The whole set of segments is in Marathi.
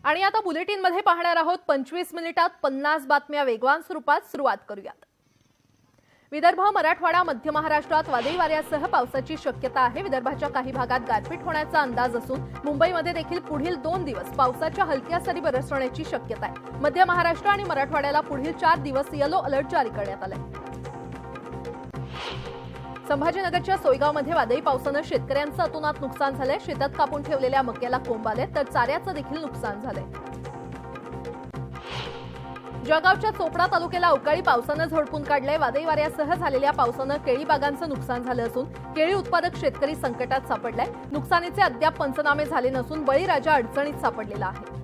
आणि आता बुलेटिनमध्ये पाहणार आहोत 25 मिनिटात 50 बातम्या वेगवान स्वरूपात सुरुवात करूयात। विदर्भ, मराठवाडा, मध्य महाराष्ट्रात वादळी वाऱ्यासह पावसाची शक्यता आहे। विदर्भाच्या काही भागात गारपीट होण्याचा अंदाज असून मुंबईमध्ये देखील पुढील 2 दिवस पावसाच्या हलक्या सरी बरसण्याची शक्यता आहे। मध्य महाराष्ट्र आणि मराठवाड्याला पुढील 4 दिवस येलो अलर्ट जारी करण्यात आलाय। संभाजीनगरच्या सोयगावमध्ये वादळी पावसाने शेतकऱ्यांचं अतोनात नुकसान झालंय। शेतात कापून ठेवलेल्या मक्याला कोंब आले तर चाऱ्याचं देखील नुकसान झालंय। जळगावच्या चोपडा तालुक्याला अवकाळी पावसाने झोडपून काढले। वादळी वाऱ्यासह झालेल्या पावसाने केळी बागांचं नुकसान झालं असून केळी उत्पादक शेतकरी संकटात सापडलाय। नुकसानीचे अद्याप पंचनामे झाले नसून बळीराजा अडचणीत सापडलेला आहे।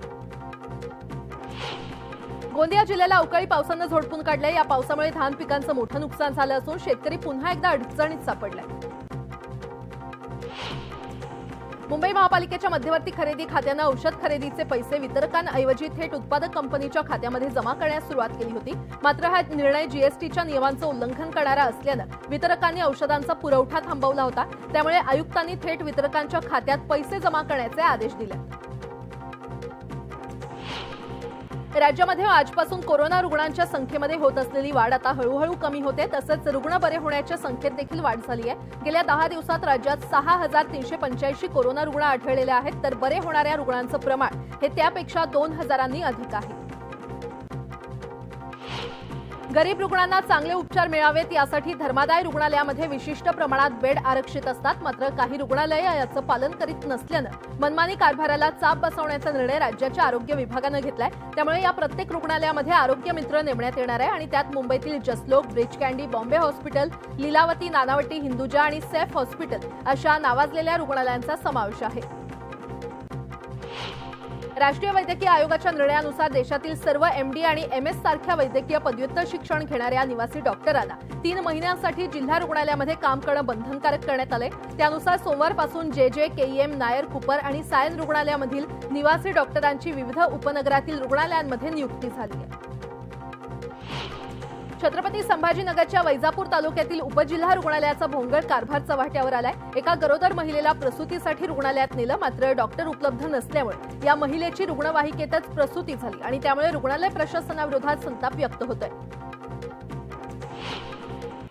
गोंदिया जिल्ह्याला अवकाळी पावसाने झोडपून काढले। या पावसामुळे धान पिकांचं मोठं नुकसान झालं असून शेतकरी पुन्हा एकदा अडचणीत सापडलाय। मुंबई महापालिकेच्या मध्यवर्ती खरेदी खात्याने औषध खरेदीचे पैसे वितरकांऐवजी थेट उत्पादक कंपनीच्या खात्यामध्ये जमा करण्यास सुरुवात केली होती। मात्र हा निर्णय जीएसटीच्या नियमांचं उल्लंघन करणारा असल्याने वितरकांनी औषधांचा पुरवठा थांबवला होता। त्यामुळे आयुक्तांनी थेट वितरकांच्या खात्यात पैसे जमा करण्याचे आदेश दिले। राज्यामध्ये आजपासून कोरोना रुग्णांच्या संख्येमध्ये होत असलेली वाढ आता हळूहळू कमी होते। तसंच रुग्ण बरे होण्याच्या संख्येत देखील वाढ झाली आहे। गेल्या 10 दिवसात राज्यात 6385 कोरोना रुग्ण आढळलेले आहेत तर बरे होणाऱ्या रुग्णांचं प्रमाण हे त्यापेक्षा 2000 अधिक आहे। गरीब रुग्णांना चांगले उपचार मिळावेत यासाठी धर्मादाय रुग्णालयामध्ये विशिष्ट प्रमाणात बेड आरक्षित असतात। मात्र काही रुग्णालये याचं पालन करीत नसल्याने मनमानी कारभाराला चाप बसवण्याचा निर्णय राज्याच्या आरोग्य विभागाने घेतलाय। त्यामुळे या प्रत्येक रुग्णालयामध्ये आरोग्य मित्र नेमण्यात येणार आहे आणि त्यात मुंबईतील जसलोक, ब्रिज कँडी, बॉम्बे हॉस्पिटल, लीलावती, नानावटी, हिंदुजा आणि सैफ हॉस्पिटल अशा नावाजलेल्या रुग्णालयांचा समावेश आहे। राष्ट्रीय वैद्यकीय आयोगाच्या निर्णयानुसार देशातील सर्व एमडी आणि एमएस सारख्या वैद्यकीय पदव्युत्तर शिक्षण घेणाऱ्या निवासी डॉक्टरांना 3 महिन्यांसाठी जिल्हा रुग्णालयामध्ये काम करणं बंधनकारक करण्यात आले। त्यानुसार सोमवारपासून जेजे, केईएम, नायर, कुपर आणि सायन रुग्णालयामधील निवासी डॉक्टरांची विविध उपनगरातील रुग्णालयांमध्ये नियुक्ती झाली आहे। छत्रपती संभाजीनगरच्या वैजापूर तालुक्यातील उपजिल्हा रुग्णालयाचा भोंगळ कारभार चव्हाट्यावर आलाय। एका गरोदर महिलेला प्रसूतीसाठी रुग्णालयात नेलं मात्र डॉक्टर उपलब्ध नसल्यामुळे या महिलेची रुग्णवाहिकेतच प्रसूती झाली आणि त्यामुळे रुग्णालय प्रशासनाविरोधात संताप व्यक्त होतोय।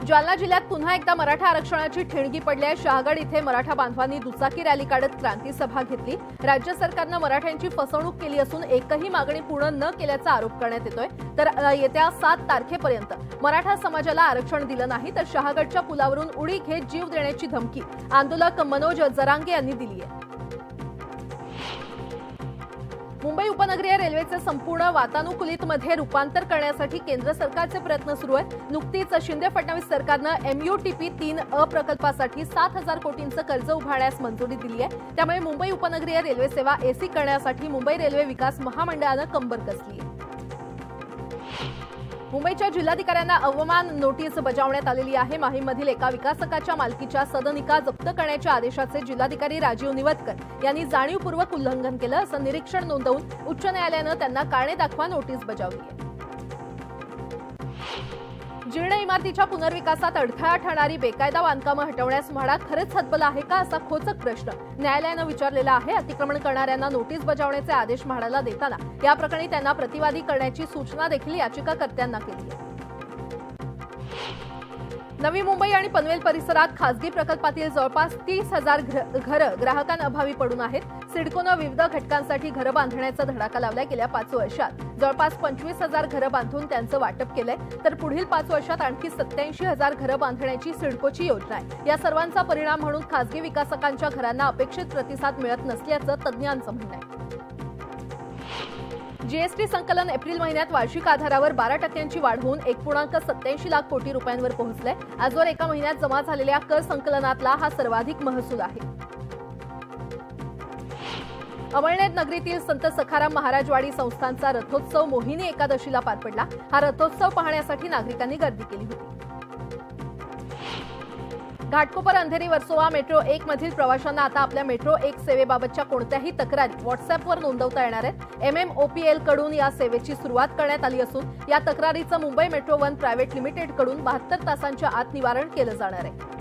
जालना जिल्ह्यात पुन्हा एकदा मराठा आरक्षणाची ठिणगी पडली आहे। शहागड इथे मराठा बांधवांनी दुचाकी रॅली काढत क्रांती सभा घेतली। राज्य सरकारने मराठ्यांची फसवणूक केली असून एकही मागणी पूर्ण न केल्याचा आरोप करण्यात येतोय। तर येत्या 7 तारखेपर्यंत मराठा समाजाला आरक्षण दिलं नाही तर शहागडच्या पुलावरून उडी घेत जीव देण्याची धमकी आंदोलक मनोज जरांगे यांनी दिली आहे। मुंबई उपनगरीय रेल्वेचे संपूर्ण वातानुकूलितमध्ये रूपांतर करण्यासाठी केंद्र सरकारचे प्रयत्न सुरू आहेत। नुकतीच शिंदे-फडणवीस सरकारने MUTP 3A प्रकल्पासाठी 7000 कोटींचं कर्ज उभारण्यास मंजुरी दिली आहे। त्यामुळे मुंबई उपनगरीय रेल्वे सेवा AC करण्यासाठी मुंबई रेल्वे विकास महामंडळाने कंबर कसली आहे। मुंबईच्या जिल्हाधिकाऱ्यांना अवमान नोटीस बजावण्यात आलेली आहे। माहीमधील एका विकासकाच्या मालकीच्या सदनिका जप्त करण्याच्या आदेशाचे जिल्हाधिकारी राजीव निवतकर यांनी जाणीवपूर्वक उल्लंघन केलं असं निरीक्षण नोंदवून उच्च न्यायालयाने त्यांना कारणे दाखवा नोटीस बजावली आहे। जीर्ण इमारतीच्या पुनर्विकासात अडथळा ठरणारी बेकायदा बांधकामं हटवण्यास म्हाडा खरंच हतबल आहे का असा खोचक प्रश्न न्यायालयाने विचारलेला आहे। अतिक्रमण करणाऱ्यांना नोटीस बजावण्याचे आदेश म्हाडाला देताना या प्रकरणी त्यांना प्रतिवादी करण्याची सूचना देखील याचिकाकर्त्यांना केली आहे। नवी मुंबई आणि पनवेल परिसरात खासगी प्रकल्पातील जवळपास 30,000 घरं ग्राहकांअभावी पडून आहेत। सिडकोने विविध घटकांसाठी घरं बांधण्याचा धडाका लावलाय। गेल्या 5 वर्षात जवळपास 25,000 घरं बांधून त्यांचं वाटप केलंय तर पुढील 5 वर्षात आणखी 87,000 घरं बांधण्याची सिडकोची योजना आहे। या सर्वांचा परिणाम म्हणून खासगी विकासकांच्या घरांना अपेक्षित प्रतिसाद मिळत नसल्याचं तज्ज्ञांचं म्हणणं आहे। जीएसटी संकलन एप्रिल महिन्यात वार्षिक आधारावर 12% वाढ होऊन 1.87 लाख कोटी रुपयांवर पोहोचले। आजवर एका महिन्यात जमा झालेल्या कर संकलनातला हा सर्वाधिक महसूल आहे। अमळनेर नगरीतील संत सखाराम महाराजवाडी संस्थानचा रथोत्सव मोहिनी एकादशीला पार पडला। हा रथोत्सव पाहण्यासाठी नागरिकांनी गर्दी केली होती। घाटकोपर अंधेरी वर्सोवा मेट्रो 1 मधील प्रवाशांना आता आपल्या मेट्रो 1 सेवेबाबतच्या कोणत्याही तक्रारी व्हॉट्सअॅपवर नोंदवता येणार आहेत। MMOPL कडून या सेवेची सुरुवात करण्यात आली असून या तक्रारीचं मुंबई मेट्रो 1 प्रायव्हेट लिमिटेड कडून 72 तासांच्या आत निवारण केलं जाणार आहे।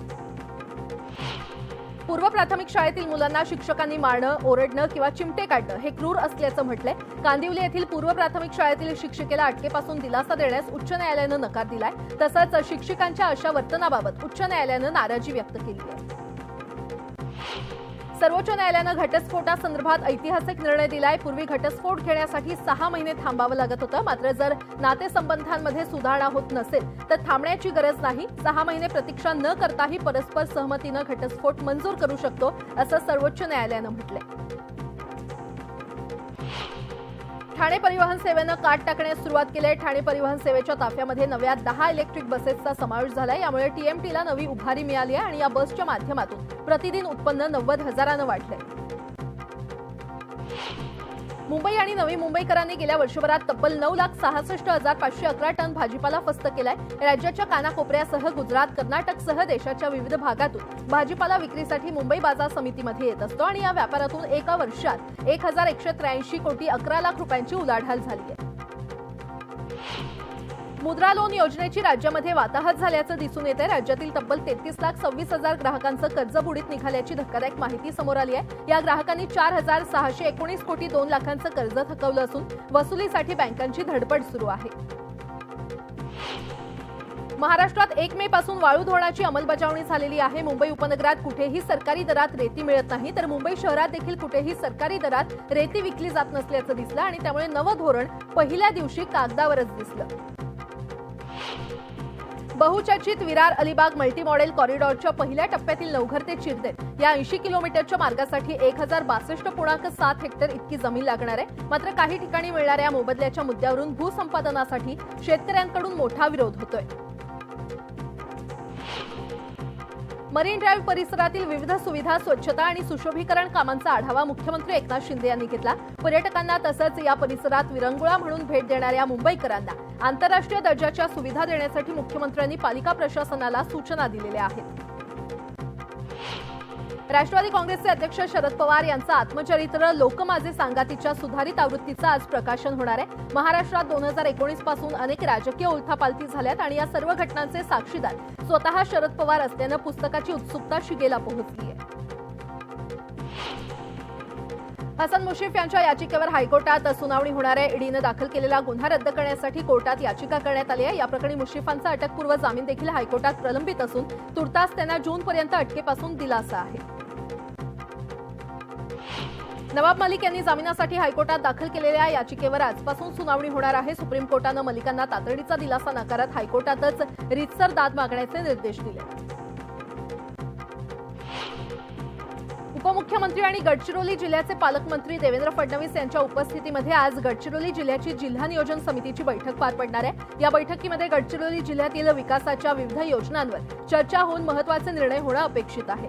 पूर्व प्राथमिक शाळेतील मुलांना शिक्षकांनी मारणं, ओरडणं किंवा चिमटे काढणं हे क्रूर असल्याचं म्हटलंय. कांदिवली येथील पूर्व प्राथमिक शाळेतील शिक्षिकेला अटकेपासून दिलासा देण्यास उच्च न्यायालयानं नकार दिलाय. तसंच शिक्षकांच्या अशा वर्तनाबाबत उच्च न्यायालयानं नाराजी व्यक्त केली आहे. सर्वोच्च न्यायालयानं घटस्फोटासंदर्भात ऐतिहासिक निर्णय दिलाय. पूर्वी घटस्फोट घेण्यासाठी 6 महिने थांबावं लागत होतं. मात्र जर नातेसंबंधांमध्ये सुधारणा होत नसेल तर थांबण्याची गरज नाही. 6 महिने प्रतीक्षा न करताही परस्पर सहमतीनं घटस्फोट मंजूर करू शकतो असं सर्वोच्च न्यायालयानं म्हटलंय. ठाणे परिवहन सेवेनं काट टाकण्यास सुरुवात केली आहे. ठाणे परिवहन सेवेच्या ताफ्यामध्ये नव्या 10 इलेक्ट्रिक बसेसचा समावेश झालाय. यामुळे टीएमटीला नवी उभारी मिळाली आहे आणि या बसच्या माध्यमातून प्रतिदिन उत्पन्न 90,000नं वाढलंय. मुंबई आणि नवी मुंबईकरांनी गेल्या वर्षभरात तब्बल 9,66,511 टन भाजीपाला फस्त केलाय. राज्याच्या कानाकोपऱ्यासह गुजरात, कर्नाटकसह देशाच्या विविध भागातून भाजीपाला विक्रीसाठी मुंबई बाजार समितीमध्ये येत असतो आणि या व्यापारातून एका वर्षात 1,183 कोटी 11 लाख रुपयांची उलाढाल झाली आहे. मुद्रा लोन योजनेची राज्यामध्ये वाताहत झाल्याचं दिसून येते. राज्यातील तब्बल 33,26,000 ग्राहकांचं कर्ज बुडीत निघाल्याची धक्कादायक माहिती समोर आली आहे. या ग्राहकांनी 4,619 कोटी 2 लाखांचं कर्ज थकवलं असून वसुलीसाठी बँकांची धडपड सुरू आहे. महाराष्ट्रात 1 मे पासून वाळू धोरणाची अंमलबजावणी झालेली आहे. मुंबई उपनगरात कुठेही सरकारी दरात रेती मिळत नाही, तर मुंबई शहरात देखील कुठेही सरकारी दरात रेती विकली जात नसल्याचं दिसलं आणि त्यामुळे नवं धोरण पहिल्या दिवशी कागदावरच दिसलं. बहुचर्चित विरार अलिबाग मल्टी मॉडेल कॉरिडॉरच्या पहिल्या टप्प्यातील नवघर ते चिरदेव या 80 किलोमीटरच्या मार्गासाठी 1,062.7 हेक्टर इतकी जमीन लागणार आहे. मात्र काही ठिकाणी मिळणाऱ्या मोबदल्याच्या मुद्द्यावरून भूसंपादनासाठी शेतकऱ्यांकडून मोठा विरोध होतोय. मरीन ड्राईव्ह परिसरातील विविध सुविधा, स्वच्छता आणि सुशोभीकरण कामांचा आढावा मुख्यमंत्री एकनाथ शिंदे यांनी घेतला. पर्यटकांना तसंच या परिसरात विरंगुळा म्हणून भेट देणाऱ्या मुंबईकरांना आंतरराष्ट्रीय दर्जाच्या सुविधा देण्यासाठी मुख्यमंत्र्यांनी पालिका प्रशासनाला सूचना दिलेल्या आहेत. राष्ट्रवादी काँग्रेसचे अध्यक्ष शरद पवार यांचं आत्मचरित्र लोक माझे सांगातीच्या सुधारित आवृत्तीचं आज प्रकाशन होणार आहे. महाराष्ट्रात 2019 पासून अनेक राजकीय उलथापालथी झाल्यात आणि या सर्व घटनांचे साक्षीदार स्वतः शरद पवार असल्यानं पुस्तकाची उत्सुकता शिगेला पोहोचली आहे. हसन मुश्रीफ यांच्या याचिकेवर हायकोर्टात सुनावणी होणार आहे. ईडीनं दाखल केलेला गुन्हा रद्द करण्यासाठी कोर्टात याचिका करण्यात आली आहे. या प्रकरणी मुश्रीफांचा अटकपूर्व जामीन देखील हायकोर्टात प्रलंबित असून तुर्तास त्यांना जूनपर्यंत अटकेपासून दिलासा आहे. नवाब मलिक यांनी जामिनासाठी हायकोर्टात दाखल केलेल्या याचिकेवर आजपासून सुनावणी होणार आहे. सुप्रीम कोर्टानं मलिकांना तातडीचा दिलासा नाकारत हायकोर्टातच रीतसर दाद मागण्याचे निर्देश दिले. उपमुख्यमंत्री आणि गडचिरोली जिल्ह्याचे पालकमंत्री देवेंद्र फडणवीस यांच्या उपस्थितीमध्ये आज गडचिरोली जिल्ह्याची जिल्हा नियोजन समितीची बैठक पार पडणार आहे. या बैठकीमध्ये गडचिरोली जिल्ह्यातील विकासाच्या विविध योजनांवर चर्चा होऊन महत्त्वाचे निर्णय होणं अपेक्षित आहे.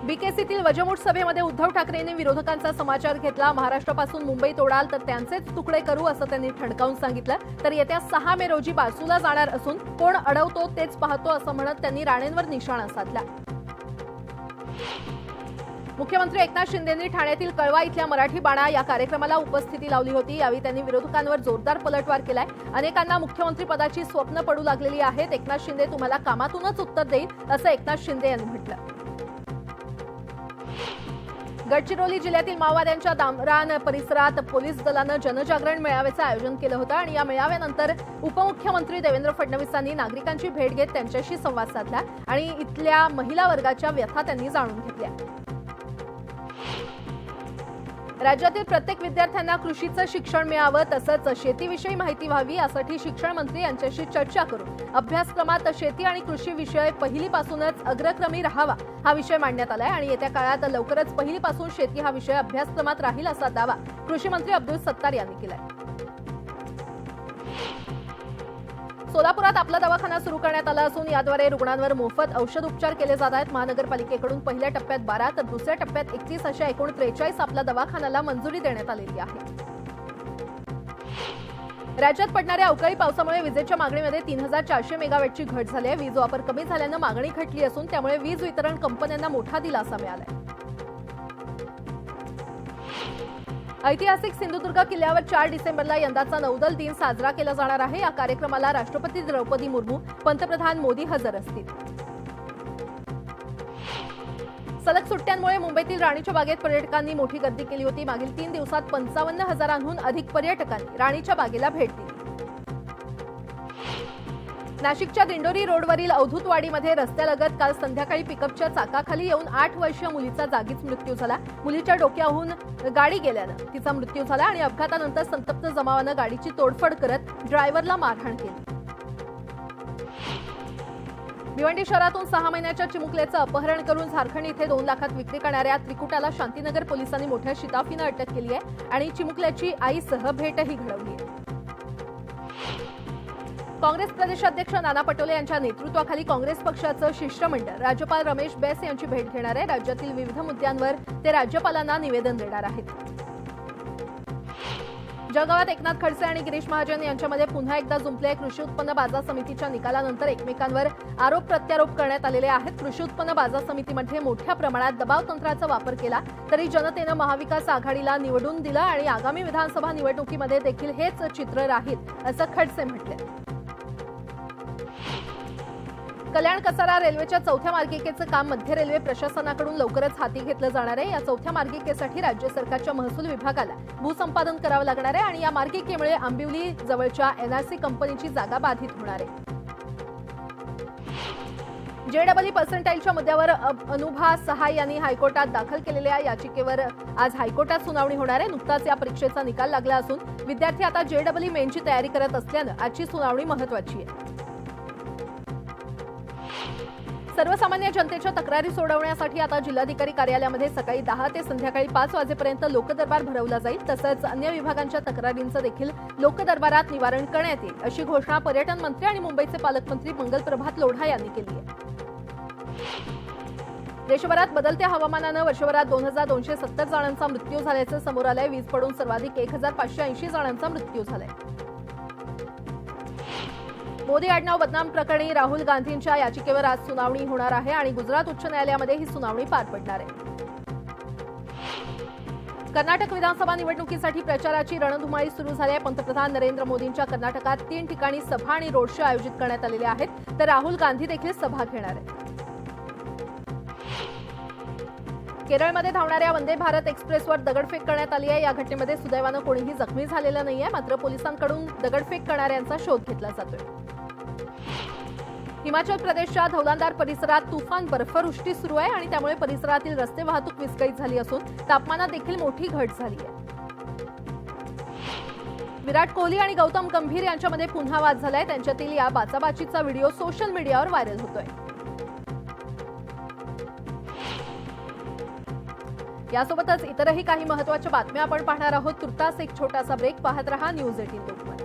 बीकेसीतील वजमूट सभेमध्ये उद्धव ठाकरेंनी विरोधकांचा समाचार घेतला. महाराष्ट्रापासून मुंबई तोडाल तर त्यांचेच तुकडे करू असं त्यांनी ठणकावून सांगितलं. तर येत्या 6 मे रोजी बाजूला जाणार असून कोण अडवतो तेच पाहतो असं म्हणत त्यांनी राणेंवर निशाणा साधला. मुख्यमंत्री एकनाथ शिंदेंनी ठाण्यातील कळवा इथल्या मराठी बाणा या कार्यक्रमाला उपस्थिती लावली होती. यावेळी त्यांनी विरोधकांवर जोरदार पलटवार केलाय. अनेकांना मुख्यमंत्री पदाची स्वप्न पडू लागलेली आहेत. एकनाथ शिंदे तुम्हाला कामातूनच उत्तर देईल असं एकनाथ शिंदे यांनी म्हटलं. गडचिरोली जिल्ह्यातील माओवाद्यांच्या दामरान परिसरात पोलीस दलानं जनजागरण मेळाव्याचं आयोजन केलं होतं आणि या मेळाव्यानंतर उपमुख्यमंत्री देवेंद्र फडणवीसांनी नागरिकांची भेट घेत त्यांच्याशी संवाद साधला आणि इथल्या महिला वर्गाच्या व्यथा त्यांनी जाणून घेतल्या. राज्यातील प्रत्येक विद्यार्थ्यांना कृषीचं शिक्षण मिळावं तसंच शेतीविषयी माहिती व्हावी यासाठी शिक्षण मंत्री यांच्याशी चर्चा करून अभ्यासक्रमात शेती आणि कृषी विषय पहिलीपासूनच अग्रक्रमी राहावा हा विषय मांडण्यात आलाय आणि येत्या काळात लवकरच पहिलीपासून शेती हा विषय अभ्यासक्रमात राहील असा दावा कृषी मंत्री अब्दुल सत्तार यांनी केलाय. सोलापुरात आपला दवाखाना सुरू करण्यात आला असून याद्वारे रुग्णांवर मोफत औषध उपचार केले जात आहेत. महानगरपालिकेकडून पहिल्या टप्प्यात 12 तर दुसऱ्या टप्प्यात 31 अशा एकूण 43 आपला दवाखान्याला मंजुरी देण्यात आलेली आहे. राज्यात पडणाऱ्या अवकाळी पावसामुळे विजेच्या मागणीमध्ये 3,400 मेगावॅटची घट झाली आहे. वीज वापर कमी झाल्यानं मागणी घटली असून त्यामुळे वीज वितरण कंपन्यांना मोठा दिलासा मिळाला. ऐतिहासिक सिंधुदुर्ग किल्ल्यावर 4 डिसेंबरला यंदाचा नौदल दिन साजरा केला जाणार आहे. या कार्यक्रमाला राष्ट्रपती द्रौपदी मुर्मू, पंतप्रधान मोदी हजर असतील. सलग सुट्ट्यांमुळे मुंबईतील राणीच्या बागेत पर्यटकांनी मोठी गर्दी केली होती। मागील 3 दिवसात 55,000हून अधिक पर्यटकांनी राणीच्या बागेला भेट दिली। नाशिकच्या दिंडोरी रोडवरील अवधूतवाडीमध्ये रस्त्यालगत काल संध्याकाळी पिकअपच्या चाकाखाली येऊन 8 वर्षीय मुलीचा जागीच मृत्यू झाला। मुलीच्या डोक्याहून गाडी गेल्यानं तिचा मृत्यू झाला आणि अपघातानंतर संतप्त जमावानं गाडीची तोडफोड करत ड्रायव्हरला मारहाण केली। भिवंडी शहरातून 6 महिन्याच्या चिमुकल्याचं अपहरण करून झारखंड इथे 2 लाखात विक्री करणाऱ्या त्रिकुटाला शांतीनगर पोलिसांनी मोठ्या शिताफीनं अटक केली आहे आणि चिमुकल्याची आईसह भेटही घडवली आहे। काँग्रेस प्रदेशाध्यक्ष नाना पटोले यांच्या नेतृत्वाखाली काँग्रेस पक्षाचं शिष्टमंडळ राज्यपाल रमेश बैस यांची भेट घेणार आहे। राज्यातील विविध मुद्द्यांवर ते राज्यपालांना निवेदन देणार आहेत। जळगावात एकनाथ खडसे आणि गिरीश महाजन यांच्यामध्ये पुन्हा एकदा जुंपले। कृषी उत्पन्न बाजार समितीच्या निकालानंतर एकमेकांवर आरोप प्रत्यारोप करण्यात आलेले आहेत। कृषी उत्पन्न बाजार समितीमध्ये मोठ्या प्रमाणात दबाव तंत्राचा वापर केला तरी जनतेनं महाविकास आघाडीला निवडून दिलं आणि आगामी विधानसभा निवडणुकीमध्ये देखील हेच चित्र राहील असं खडसे म्हटले। कल्याण कसारा रेल्वेच्या 4थ्या मार्गिकेचं काम मध्य रेल्वे प्रशासनाकडून लवकरच हाती घेतलं जाणार आहे। या 4थ्या मार्गिकेसाठी राज्य सरकारच्या महसूल विभागाला भूसंपादन करावं लागणार आहे आणि या मार्गिकेमुळे आंबिवली जवळच्या एनआरसी कंपनीची जागा बाधित होणार आहे। जेडब्ल्यू पर्सेंटाईलच्या मुद्द्यावर अनुभा सहाय यांनी हायकोर्टात दाखल केलेल्या याचिकेवर आज हायकोर्टात सुनावणी होणार आहे। नुकताच या परीक्षेचा निकाल लागला असून विद्यार्थी आता जेडब्ल्यू मेनची तयारी करत असल्यानं आजची सुनावणी महत्त्वाची आहे। सर्वसामान्य जनतेच्या तक्रारी सोडवण्यासाठी आता जिल्हाधिकारी कार्यालयामध्ये सकाळी 10 ते संध्याकाळी 5 वाजेपर्यंत लोकदरबार भरवला जाईल। तसंच अन्य विभागांच्या तक्रारींचं देखील लोकदरबारात निवारण करण्यात येईल अशी घोषणा पर्यटन मंत्री आणि मुंबईचे पालकमंत्री मंगलप्रभात लोढा यांनी केली आहे। देशभरात बदलत्या हवामानानं वर्षभरात 2270 जणांचा मृत्यू झाल्याचं समोर आलंय। वीज पडून सर्वाधिक 1580 जणांचा मृत्यू झालाय। मोदी आडनाव बदनाम प्रकरणी राहुल गांधींच्या याचिकेवर आज सुनावणी होणार आहे आणि गुजरात उच्च न्यायालयामध्ये ही सुनावणी पार पडणार आहे। कर्नाटक विधानसभा निवडणुकीसाठी प्रचाराची रणधुमाळी सुरू झाली आहे। पंतप्रधान नरेंद्र मोदींच्या कर्नाटकात 3 ठिकाणी सभा आणि रोड शो आयोजित करण्यात आलेले आहेत तर राहुल गांधी देखील सभा घेणार आहेत। केरळमध्ये धावणाऱ्या वंदे भारत एक्सप्रेसवर दगडफेक करण्यात आली आहे। या घटनेमध्ये सुदैवानं कोणीही जखमी झालेलं नाहीये, मात्र पोलिसांकडून दगडफेक करणाऱ्यांचा शोध घेतला जातोय। हिमाचल प्रदेशच्या धौलांदार परिसरात तुफान बर्फवृष्टी सुरू आहे आणि त्यामुळे परिसरातील रस्ते वाहतूक विस्कळीत झाली असून तापमानात देखील मोठी घट झाली आहे। विराट कोहली आणि गौतम गंभीर यांच्यामध्ये पुन्हा वाद झालाय। त्यांच्यातील या बाचाबाचीचा व्हिडिओ सोशल मीडियावर व्हायरल होतोय। यासोबतच इतरही काही महत्त्वाच्या बातम्या आपण पाहणार आहोत। तुर्तास एक छोटासा ब्रेक पाहत रहा न्यूज 18 लोकमत।